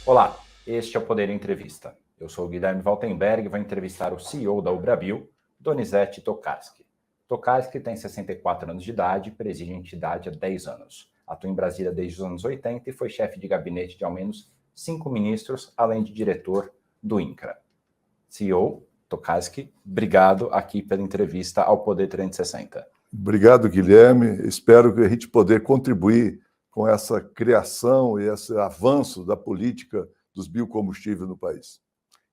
Olá, este é o Poder Entrevista. Eu sou o Guilherme Valtenberg e vou entrevistar o CEO da Ubrabil, Donizete Tokarski. Tokarski tem 64 anos de idade e preside a entidade há 10 anos. Atua em Brasília desde os anos 80 e foi chefe de gabinete de ao menos 5 ministros, além de diretor do INCRA. CEO Tokarski, obrigado aqui pela entrevista ao Poder 360. Obrigado, Guilherme. Espero que a gente poder contribuir com essa criação e esse avanço da política dos biocombustíveis no país.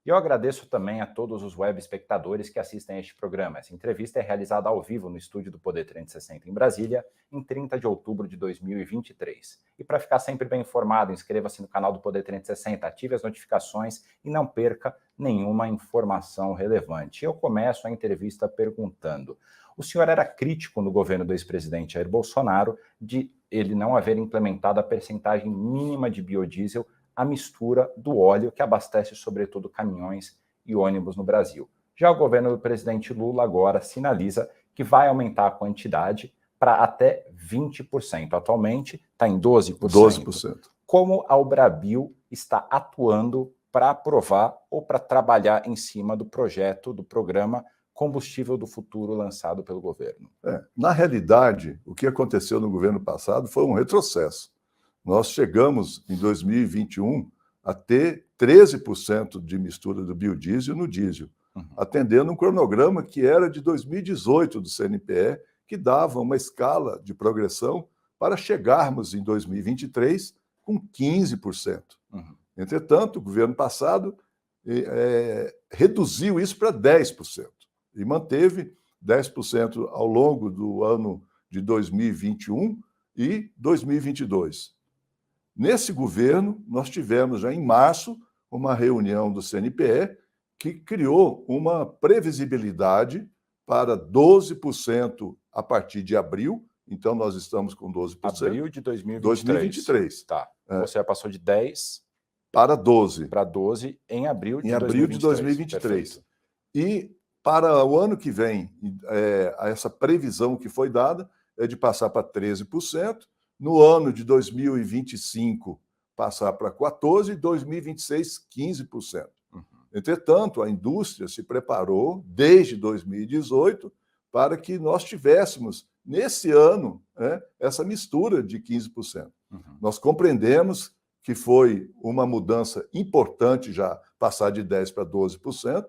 E eu agradeço também a todos os web espectadores que assistem a este programa. Essa entrevista é realizada ao vivo no estúdio do Poder 360 em Brasília, em 30 de outubro de 2023. E para ficar sempre bem informado, inscreva-se no canal do Poder 360, ative as notificações e não perca nenhuma informação relevante. Eu começo a entrevista perguntando: o senhor era crítico no governo do ex-presidente Jair Bolsonaro de ele não haver implementado a percentagem mínima de biodiesel a mistura do óleo que abastece sobretudo caminhões e ônibus no Brasil. Já o governo do presidente Lula agora sinaliza que vai aumentar a quantidade para até 20%. Atualmente está em 12%. 12%. Como a Ubrabil está atuando para aprovar ou para trabalhar em cima do projeto, do programa Combustível do Futuro lançado pelo governo? Na realidade, o que aconteceu no governo passado foi um retrocesso. Nós chegamos, em 2021, a ter 13% de mistura do biodiesel no diesel, atendendo um cronograma que era de 2018 do CNPE, que dava uma escala de progressão para chegarmos em 2023 com 15%. Entretanto, o governo passado reduziu isso para 10% e manteve 10% ao longo do ano de 2021 e 2022. Nesse governo, nós tivemos já em março uma reunião do CNPE que criou uma previsibilidade para 12% a partir de abril. Então, nós estamos com 12%. Abril de 2023. 2023. Tá. Você já passou de 10 para 12. Para 12 em abril de 2023. Em abril de 2023. Perfeito. E para o ano que vem, essa previsão que foi dada é de passar para 13%. No ano de 2025, passar para 14%, e 2026, 15%. Entretanto, a indústria se preparou, desde 2018, para que nós tivéssemos, nesse ano, essa mistura de 15%. Nós compreendemos que foi uma mudança importante já passar de 10% para 12%,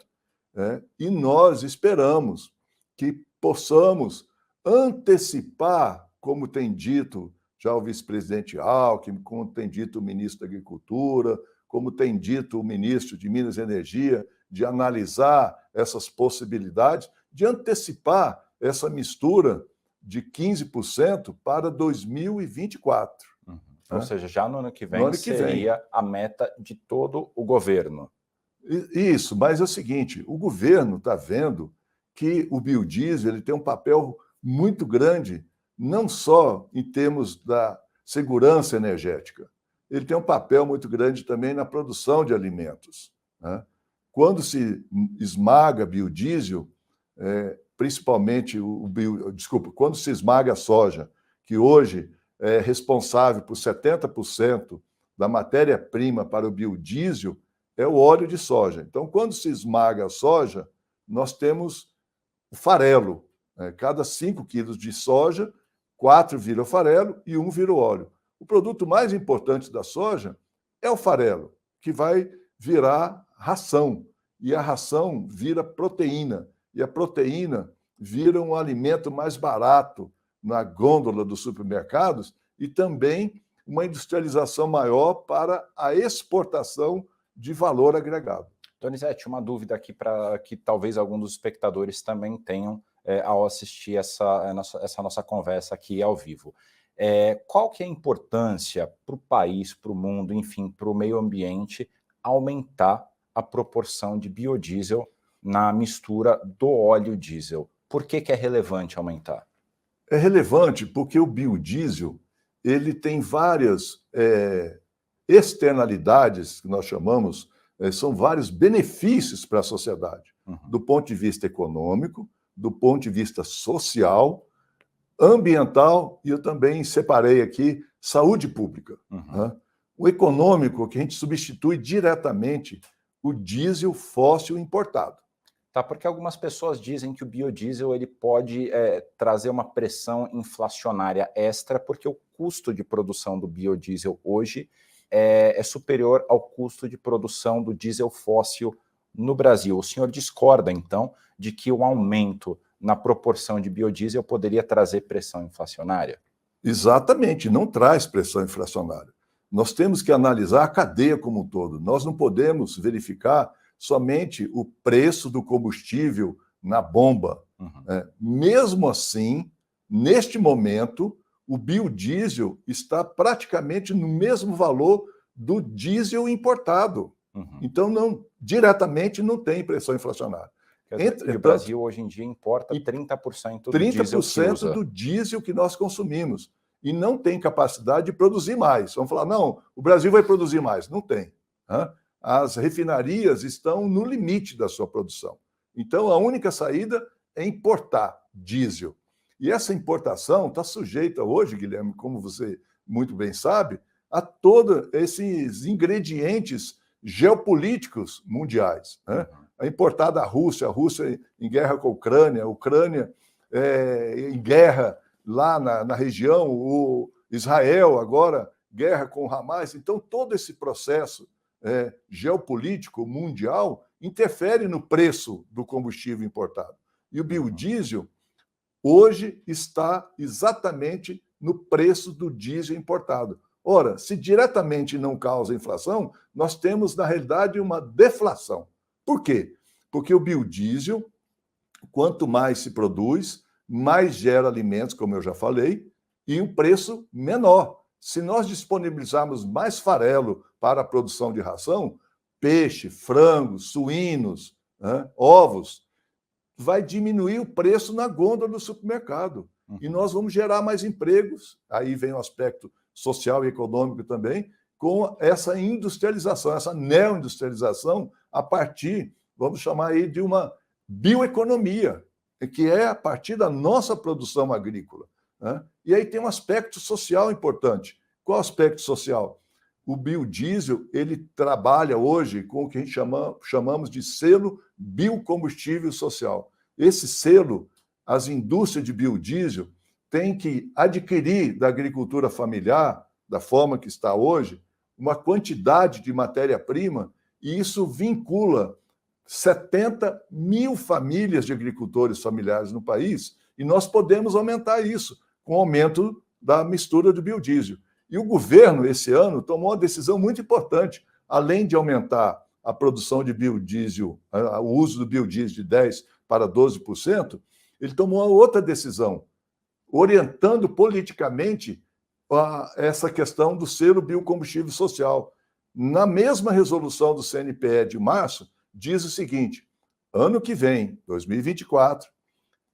e nós esperamos que possamos antecipar, como tem dito já o vice-presidente Alckmin, como tem dito o ministro da Agricultura, como tem dito o ministro de Minas e Energia, de analisar essas possibilidades, de antecipar essa mistura de 15% para 2024. Ou seja, já no ano que vem seria a meta de todo o governo. Isso, mas é o seguinte, o governo está vendo que o biodiesel ele tem um papel muito grande, não só em termos da segurança energética, ele tem um papel muito grande também na produção de alimentos. Quando se esmaga biodiesel, principalmente quando se esmaga a soja, que hoje é responsável por 70% da matéria-prima para o biodiesel, é o óleo de soja. Então, quando se esmaga a soja, nós temos o farelo. Cada 5 quilos de soja, 4 viram farelo e 1 vira óleo. O produto mais importante da soja é o farelo, que vai virar ração. E a ração vira proteína. E a proteína vira um alimento mais barato na gôndola dos supermercados e também uma industrialização maior para a exportação de valor agregado. Donizete, uma dúvida aqui para que talvez alguns dos espectadores também tenham ao assistir essa nossa conversa aqui ao vivo. Qual que é a importância para o país, para o mundo, enfim, para o meio ambiente, aumentar a proporção de biodiesel na mistura do óleo diesel? Por que é relevante aumentar? É relevante porque o biodiesel ele tem várias externalidades, que nós chamamos, são vários benefícios para a sociedade, do ponto de vista econômico, do ponto de vista social, ambiental, e eu também separei aqui saúde pública. O econômico, que a gente substitui diretamente o diesel fóssil importado. Tá, porque algumas pessoas dizem que o biodiesel ele pode trazer uma pressão inflacionária extra, porque o custo de produção do biodiesel hoje é superior ao custo de produção do diesel fóssil no Brasil. O senhor discorda, então, de que o aumento na proporção de biodiesel poderia trazer pressão inflacionária? Exatamente, não traz pressão inflacionária. Nós temos que analisar a cadeia como um todo. Nós não podemos verificar somente o preço do combustível na bomba. Mesmo assim, neste momento, o biodiesel está praticamente no mesmo valor do diesel importado. Então, diretamente não tem pressão inflacionária. E o Brasil, hoje em dia, importa 30% do diesel que usa. do diesel que nós consumimos. E não tem capacidade de produzir mais. Vamos falar, não, o Brasil vai produzir mais. Não tem. As refinarias estão no limite da sua produção. Então, a única saída é importar diesel. E essa importação está sujeita hoje, Guilherme, como você muito bem sabe, a todos esses ingredientes geopolíticos mundiais. A importar da Rússia, a Rússia em guerra com a Ucrânia em guerra lá na região, o Israel agora, guerra com o Hamas. Então, todo esse processo geopolítico mundial interfere no preço do combustível importado. E o biodiesel hoje está exatamente no preço do diesel importado. Ora, se diretamente não causa inflação, nós temos, na realidade, uma deflação. Por quê? Porque o biodiesel, quanto mais se produz, mais gera alimentos, como eu já falei, e um preço menor. Se nós disponibilizarmos mais farelo para a produção de ração, peixe, frango, suínos, ovos, vai diminuir o preço na gôndola do supermercado. E nós vamos gerar mais empregos, aí vem o aspecto social e econômico também, com essa industrialização, essa neoindustrialização, a partir, vamos chamar aí de uma bioeconomia, que é a partir da nossa produção agrícola. E aí tem um aspecto social importante. Qual o aspecto social? O biodiesel, ele trabalha hoje com o que a gente chamamos de selo biocombustível social. Esse selo, as indústrias de biodiesel têm que adquirir da agricultura familiar, da forma que está hoje, uma quantidade de matéria-prima, e isso vincula 70 mil famílias de agricultores familiares no país, e nós podemos aumentar isso com o aumento da mistura do biodiesel. E o governo, esse ano, tomou uma decisão muito importante. Além de aumentar a produção de biodiesel, o uso do biodiesel de 10% para 12%, ele tomou uma outra decisão, orientando politicamente essa questão do selo biocombustível social. Na mesma resolução do CNPE de março, diz o seguinte: ano que vem, 2024,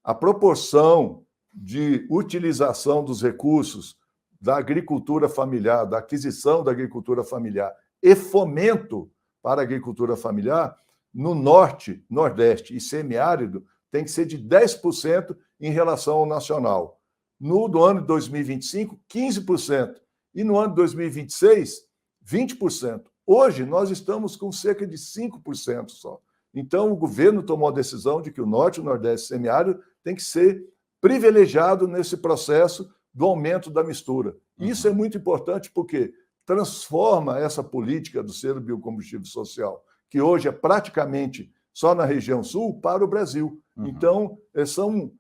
a proporção de utilização dos recursos da agricultura familiar, da aquisição da agricultura familiar e fomento para a agricultura familiar, no norte, nordeste e semiárido, tem que ser de 10% em relação ao nacional. No ano de 2025, 15%. E no ano de 2026, 20%. Hoje, nós estamos com cerca de 5% só. Então, o governo tomou a decisão de que o norte, o nordeste e o semiárido tem que ser privilegiado nesse processo do aumento da mistura. Isso é muito importante porque transforma essa política do selo biocombustível social, que hoje é praticamente só na região sul, para o Brasil. Então, são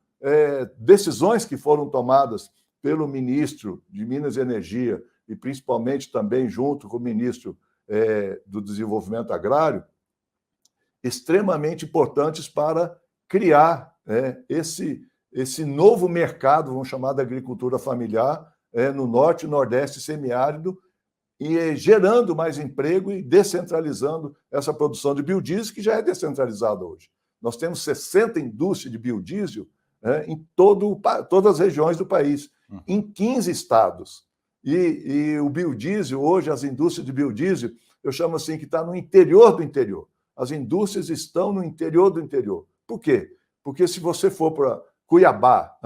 decisões que foram tomadas pelo ministro de Minas e Energia e principalmente também junto com o ministro do Desenvolvimento Agrário, extremamente importantes para criar esse novo mercado, vamos chamar de agricultura familiar, no norte, nordeste, semiárido, e gerando mais emprego e descentralizando essa produção de biodiesel, que já é descentralizada hoje. Nós temos 60 indústrias de biodiesel em todas as regiões do país, em 15 estados. E o biodiesel, hoje, as indústrias de biodiesel, eu chamo assim que está no interior do interior. As indústrias estão no interior do interior. Por quê? Porque se você for para Cuiabá,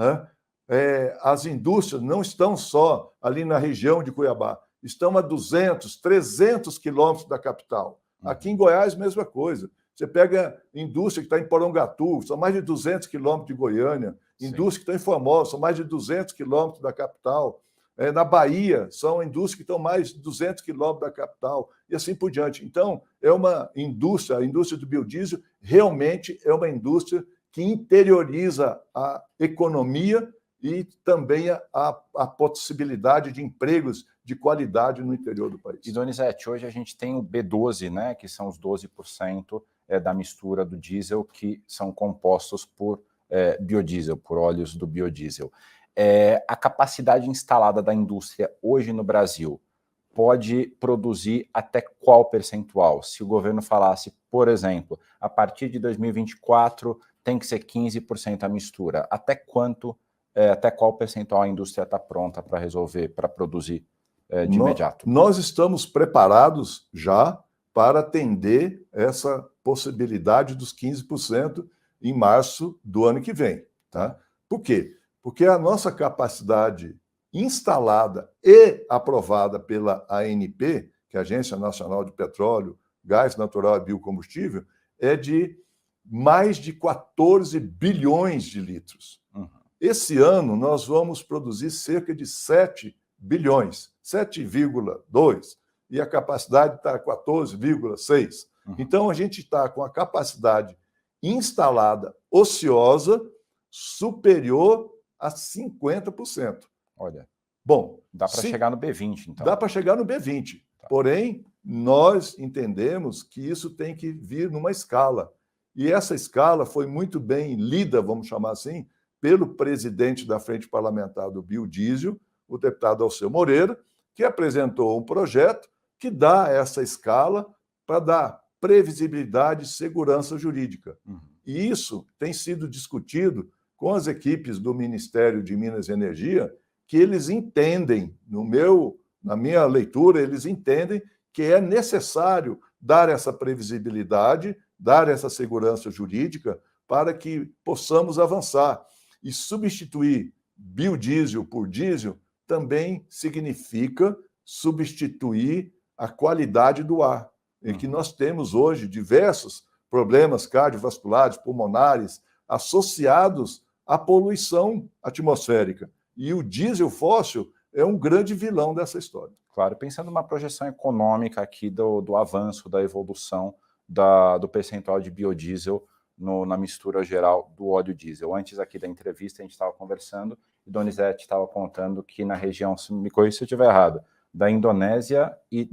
as indústrias não estão só ali na região de Cuiabá, estão a 200, 300 quilômetros da capital. Aqui em Goiás, mesma coisa. Você pega indústria que está em Porongatu, são mais de 200 quilômetros de Goiânia. Indústria que está em Formosa, são mais de 200 quilômetros da capital. Na Bahia, são indústrias que estão mais de 200 quilômetros da capital, e assim por diante. Então, é uma indústria, a indústria do biodiesel realmente é uma indústria que interioriza a economia e também a possibilidade de empregos de qualidade no interior do país. E, Donizete, hoje a gente tem o B12, né, que são os 12% da mistura do diesel que são compostos por biodiesel, por óleos do biodiesel. A capacidade instalada da indústria hoje no Brasil pode produzir até qual percentual? Se o governo falasse, por exemplo, a partir de 2024 tem que ser 15% a mistura, até qual percentual a indústria está pronta para resolver, para produzir de imediato? Nós estamos preparados já para atender essa possibilidade dos 15% em março do ano que vem. Tá? Por quê? Porque a nossa capacidade instalada e aprovada pela ANP, que é a Agência Nacional de Petróleo, Gás Natural e Biocombustível, é de mais de 14 bilhões de litros. Uhum. Esse ano, nós vamos produzir cerca de 7 bilhões, 7,2, e a capacidade está 14,6. Uhum. Então, a gente está com a capacidade instalada ociosa superior a 50%. Olha, bom, dá para chegar no B20, então. Dá para chegar no B20. Tá. Porém, nós entendemos que isso tem que vir numa escala. E essa escala foi muito bem lida, vamos chamar assim, pelo presidente da Frente Parlamentar do Biodiesel, o deputado Alceu Moreira, que apresentou um projeto que dá essa escala para dar previsibilidade e segurança jurídica. Uhum. E isso tem sido discutido com as equipes do Ministério de Minas e Energia, que eles entendem, na minha leitura, eles entendem que é necessário dar essa previsibilidade, dar essa segurança jurídica para que possamos avançar. E substituir biodiesel por diesel também significa substituir a qualidade do ar, em que nós temos hoje diversos problemas cardiovasculares, pulmonares, associados à poluição atmosférica. E o diesel fóssil é um grande vilão dessa história. Claro, pensando numa projeção econômica aqui do avanço, da evolução do percentual de biodiesel na mistura geral do óleo diesel. Antes aqui da entrevista a gente estava conversando e Donizete estava contando que na região, se me corrija se eu estiver errado, da Indonésia e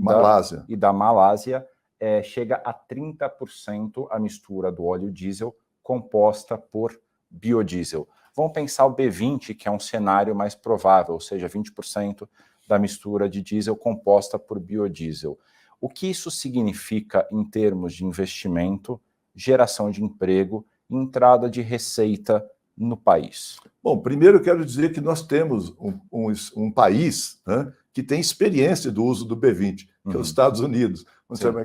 da Malásia, chega a 30% a mistura do óleo diesel composta por biodiesel. Vamos pensar o B20, que é um cenário mais provável, ou seja, 20% da mistura de diesel composta por biodiesel. O que isso significa em termos de investimento, geração de emprego e entrada de receita no país? Bom, primeiro eu quero dizer que nós temos um país, né, que tem experiência do uso do B20, que é os Estados Unidos,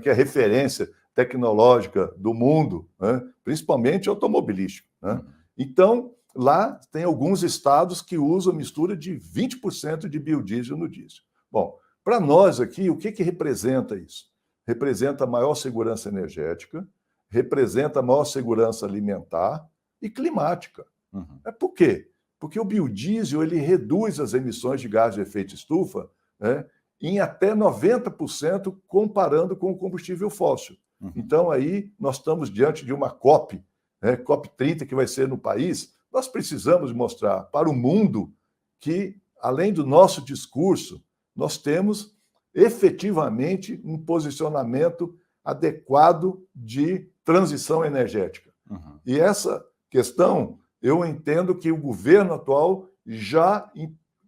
que é a referência tecnológica do mundo, né, principalmente automobilístico. Né? Então, lá tem alguns estados que usam mistura de 20% de biodiesel no diesel. Bom, para nós aqui, o que representa isso? Representa maior segurança energética, representa maior segurança alimentar e climática. Uhum. Por quê? Porque o biodiesel ele reduz as emissões de gás de efeito estufa, né, em até 90% comparando com o combustível fóssil. Uhum. Então, aí nós estamos diante de uma COP, né, COP30, que vai ser no país. Nós precisamos mostrar para o mundo que, além do nosso discurso, nós temos efetivamente um posicionamento adequado de transição energética. Uhum. E essa questão, eu entendo que o governo atual já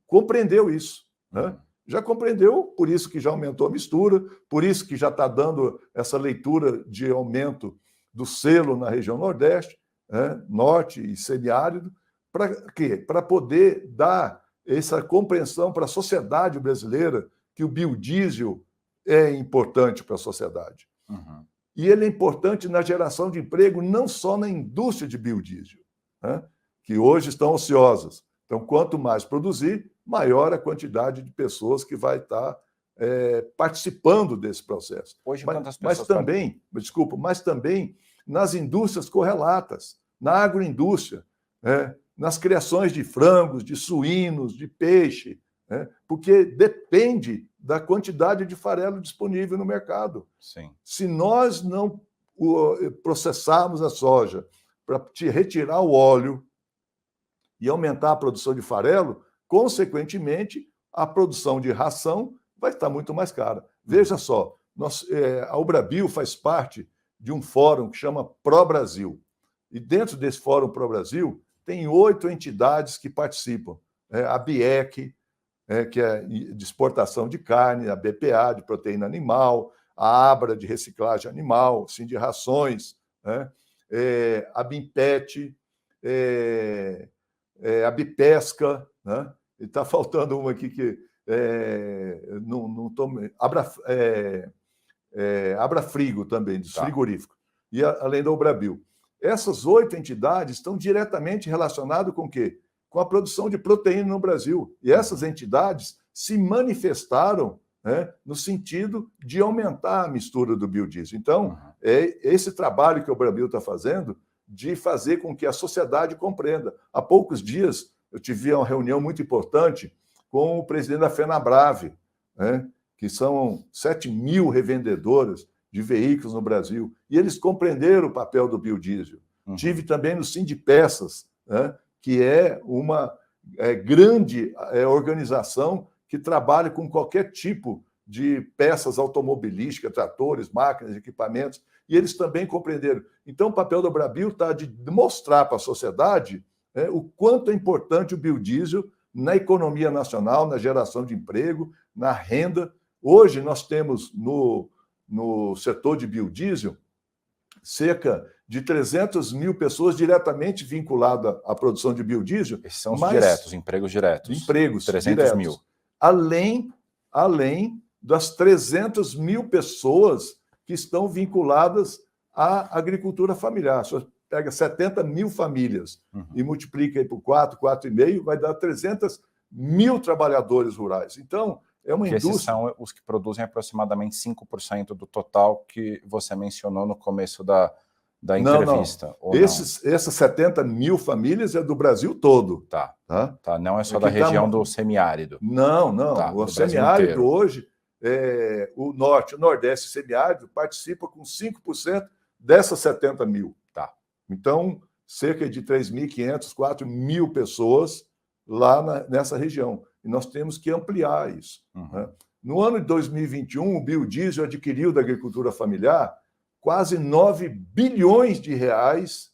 compreendeu isso. Né? Já compreendeu, por isso que já aumentou a mistura, por isso que já está dando essa leitura de aumento do selo na região Nordeste, né? Norte e semiárido. Para quê? Para poder dar essa compreensão para a sociedade brasileira que o biodiesel é importante para a sociedade. Uhum. E ele é importante na geração de emprego, não só na indústria de biodiesel, né, que hoje estão ociosas. Então, quanto mais produzir, maior a quantidade de pessoas que vai estar participando desse processo. Hoje, quantas pessoas mas também nas indústrias correlatas, na agroindústria, nas criações de frangos, de suínos, de peixe, porque depende da quantidade de farelo disponível no mercado. Sim. Se nós não processarmos a soja para retirar o óleo e aumentar a produção de farelo, consequentemente, a produção de ração vai estar muito mais cara. Veja só, a Ubrabil faz parte de um fórum que chama Pro-Brasil. E dentro desse fórum Pro-Brasil, tem 8 entidades que participam. A BIEC, que é de exportação de carne, a BPA, de proteína animal, a ABRA, de reciclagem animal, Sindicações, a BIMPET, a Bipesca, né? E está faltando uma aqui que não tô, Abrafrigo também, dos frigoríficos, e além da Ubrabil. Essas 8 entidades estão diretamente relacionadas com o quê? Com a produção de proteína no Brasil. E essas entidades se manifestaram no sentido de aumentar a mistura do biodiesel. Então, é esse trabalho que o Ubrabil está fazendo de fazer com que a sociedade compreenda. Há poucos dias, eu tive uma reunião muito importante com o presidente da FenaBrave, que são 7.000 revendedoras de veículos no Brasil, e eles compreenderam o papel do biodiesel. Tive também no Sindipeças, que é uma grande organização que trabalha com qualquer tipo de peças automobilísticas, tratores, máquinas, equipamentos, e eles também compreenderam. Então, o papel do Ubrabil está de mostrar para a sociedade o quanto é importante o biodiesel na economia nacional, na geração de emprego, na renda. Hoje, nós temos no setor de biodiesel cerca de 300.000 pessoas diretamente vinculadas à produção de biodiesel. Esses são os diretos, empregos diretos. Empregos 300 mil. Além das 300.000 pessoas que estão vinculadas à agricultura familiar. Você pega 70.000 famílias e multiplica aí por 4,5, vai dar 300.000 trabalhadores rurais. Então, é uma indústria... Esses são os que produzem aproximadamente 5% do total que você mencionou no começo da entrevista. Não. Essas 70.000 famílias é do Brasil todo. Tá. Não é só da região do semiárido. Não. Tá, o semiárido hoje, o norte, o nordeste semiárido participa com 5% dessas 70.000. Tá. Então, cerca de 3.500, 4.000 pessoas lá nessa região. E nós temos que ampliar isso. No ano de 2021, o biodiesel adquiriu da agricultura familiar quase 9 bilhões de reais,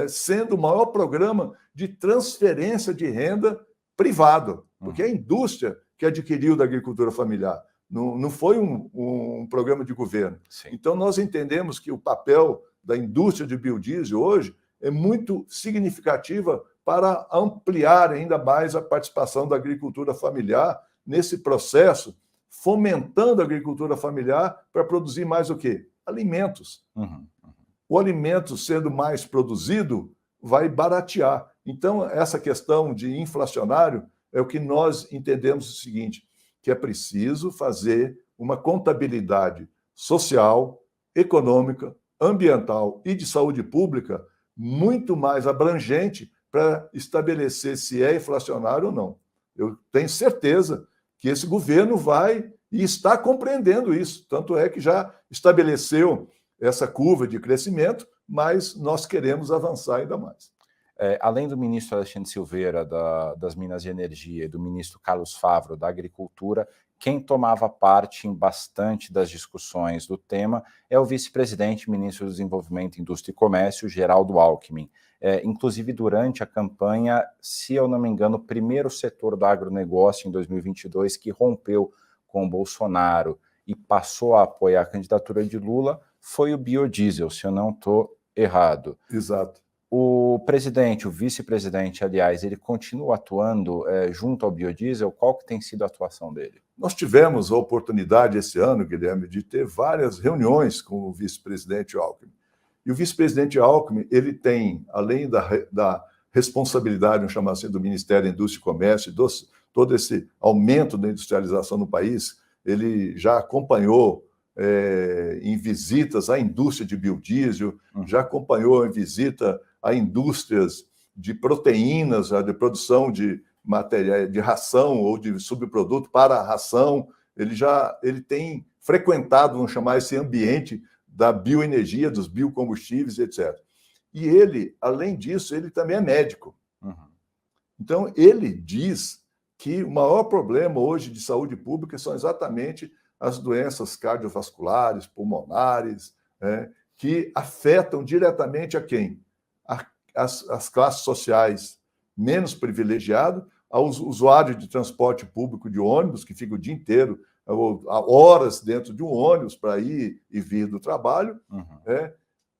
sendo o maior programa de transferência de renda privado, porque é a indústria que adquiriu da agricultura familiar, não foi um programa de governo. Sim. Então, nós entendemos que o papel da indústria de biodiesel hoje é muito significativa para ampliar ainda mais a participação da agricultura familiar nesse processo, fomentando a agricultura familiar para produzir mais o quê? Alimentos. O alimento sendo mais produzido vai baratear. Então, essa questão de inflacionário é o que nós entendemos o seguinte, que é preciso fazer uma contabilidade social, econômica, ambiental e de saúde pública muito mais abrangente para estabelecer se é inflacionário ou não. Eu tenho certeza que esse governo vai e está compreendendo isso. Tanto é que já estabeleceu essa curva de crescimento, mas nós queremos avançar ainda mais. Além do ministro Alexandre Silveira, das Minas e Energia, e do ministro Carlos Favro, da Agricultura, quem tomava parte em bastante das discussões do tema é o vice-presidente, ministro do Desenvolvimento, Indústria e Comércio, Geraldo Alckmin. Inclusive, durante a campanha, se eu não me engano, o primeiro setor do agronegócio em 2022 que rompeu com o Bolsonaro e passou a apoiar a candidatura de Lula foi o biodiesel, se eu não estou errado. Exato. O presidente, o vice-presidente, aliás, ele continua atuando junto ao biodiesel? Qual que tem sido a atuação dele? Nós tivemos a oportunidade esse ano, Guilherme, de ter várias reuniões com o vice-presidente Alckmin. E o vice-presidente Alckmin, ele tem, além da responsabilidade, vamos chamar assim, do Ministério da Indústria e Comércio, todo esse aumento da industrialização no país, ele já acompanhou em visitas à indústria de biodiesel, já acompanhou em visita a indústrias de proteínas, de produção de material de ração ou de subproduto para a ração. Ele tem frequentado, vamos chamar esse ambiente da bioenergia, dos biocombustíveis, etc. E ele, além disso, ele também é médico. Então, ele diz que o maior problema hoje de saúde pública são exatamente as doenças cardiovasculares, pulmonares, que afetam diretamente a quem? As classes sociais menos privilegiadas, aos usuários de transporte público de ônibus, que ficam o dia inteiro, horas dentro de um ônibus para ir e vir do trabalho,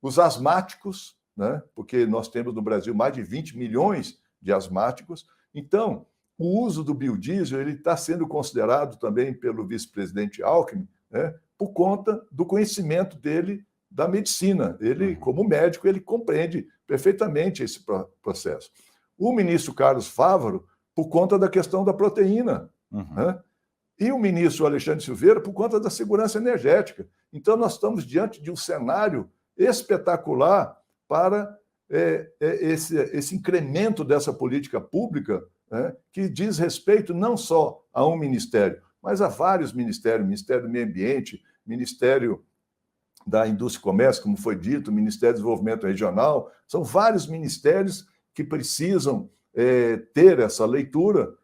os asmáticos, porque nós temos no Brasil mais de 20 milhões de asmáticos. Então, o uso do biodiesel ele está sendo considerado também pelo vice-presidente Alckmin, por conta do conhecimento dele da medicina. Ele, como médico, ele compreende perfeitamente esse processo. O ministro Carlos Fávaro, por conta da questão da proteína. E o ministro Alexandre Silveira, por conta da segurança energética. Então, nós estamos diante de um cenário espetacular para esse incremento dessa política pública, que diz respeito não só a um ministério, mas a vários ministérios, Ministério do Meio Ambiente, Ministério da Indústria e Comércio, como foi dito, Ministério do Desenvolvimento Regional, são vários ministérios que precisam ter essa leitura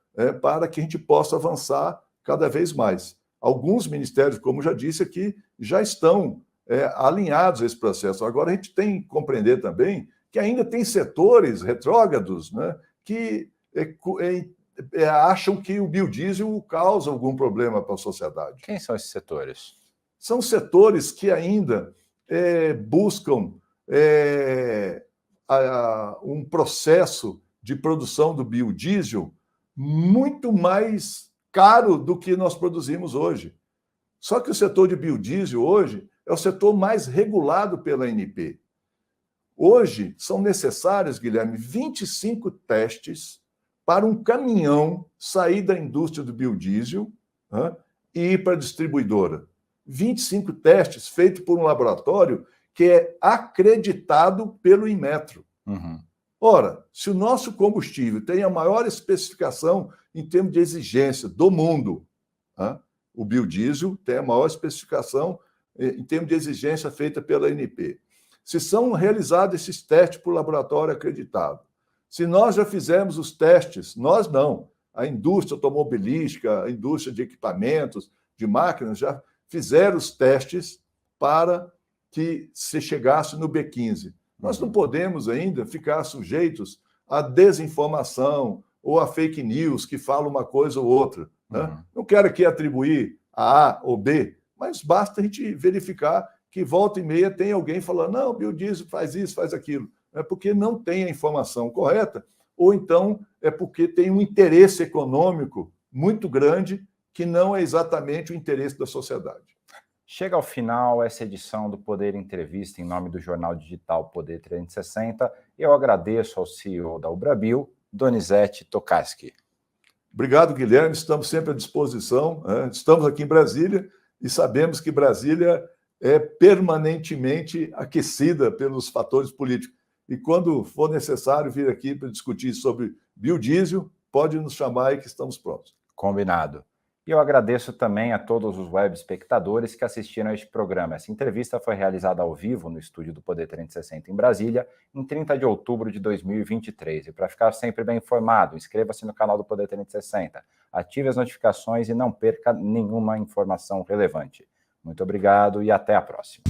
para que a gente possa avançar cada vez mais. Alguns ministérios, como já disse aqui, já estão alinhados a esse processo. Agora, a gente tem que compreender também que ainda tem setores retrógrados, que acham que o biodiesel causa algum problema para a sociedade. Quem são esses setores? São setores que ainda buscam um processo de produção do biodiesel muito mais caro do que nós produzimos hoje. Só que o setor de biodiesel hoje é o setor mais regulado pela ANP. Hoje são necessários, Guilherme, 25 testes para um caminhão sair da indústria do biodiesel e ir para a distribuidora. 25 testes feitos por um laboratório que é acreditado pelo Inmetro. Ora, se o nosso combustível tem a maior especificação em termos de exigência do mundo, o biodiesel tem a maior especificação em termos de exigência feita pela ANP. Se são realizados esses testes por laboratório acreditado, se nós já fizemos os testes, nós não, a indústria automobilística, a indústria de equipamentos, de máquinas, já fizeram os testes para que se chegasse no B15. Nós não podemos ainda ficar sujeitos à desinformação ou a fake news que fala uma coisa ou outra. Não quero aqui atribuir a A ou B, mas basta a gente verificar que volta e meia tem alguém falando não, o biodiesel faz isso, faz aquilo. É porque não tem a informação correta, ou então é porque tem um interesse econômico muito grande que não é exatamente o interesse da sociedade. Chega ao final essa edição do Poder Entrevista em nome do jornal digital Poder 360. Eu agradeço ao CEO da Ubrabio, Donizete Tokarski. Obrigado, Guilherme. Estamos sempre à disposição. Estamos aqui em Brasília e sabemos que Brasília é permanentemente aquecida pelos fatores políticos. E quando for necessário vir aqui para discutir sobre biodiesel, pode nos chamar aí que estamos prontos. Combinado. E eu agradeço também a todos os web espectadores que assistiram a este programa. Essa entrevista foi realizada ao vivo no estúdio do Poder 360 em Brasília, em 30 de outubro de 2023. E para ficar sempre bem informado, inscreva-se no canal do Poder 360, ative as notificações e não perca nenhuma informação relevante. Muito obrigado e até a próxima.